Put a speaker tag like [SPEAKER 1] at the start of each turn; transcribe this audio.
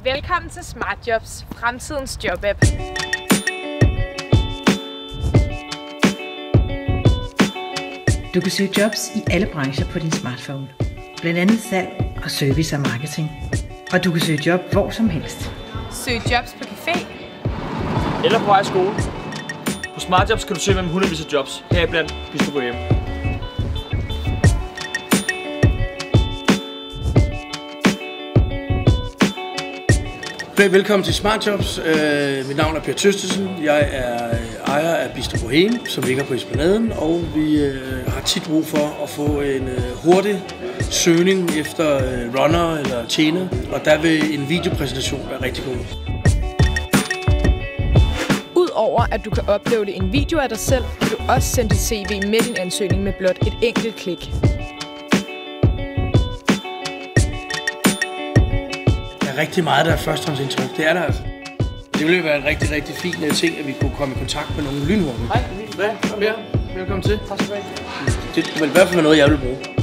[SPEAKER 1] Velkommen til Smart Jobs, fremtidens jobapp.
[SPEAKER 2] Du kan søge jobs i alle brancher på din smartphone. Blandt andet salg og service og marketing. Og du kan søge job hvor som helst.
[SPEAKER 1] Søg jobs på café.
[SPEAKER 3] Eller på vej i skole. På Smart Jobs kan du søge mellem hundredvis af jobs. Heriblandt Bistro Boheme.
[SPEAKER 4] Velkommen til Smart Jobs. Mit navn er Per Tøstesen. Jeg er ejer af Bistro Boheme, som ligger på Esplanaden, og vi har tit brug for at få en hurtig søgning efter runner eller tjener, og der vil en videopræsentation være rigtig god.
[SPEAKER 1] Udover at du kan uploade en video af dig selv, kan du også sende dit CV med din ansøgning med blot et enkelt klik.
[SPEAKER 4] Rigtig meget, der er førstehåndsindtryk. Det er der altså. Det ville være en rigtig, rigtig fin ting, at vi kunne komme i kontakt med nogle lynhurtigt.
[SPEAKER 3] Hej, kom her. Velkommen til.
[SPEAKER 4] Det vil i hvert fald være noget, jeg vil bruge.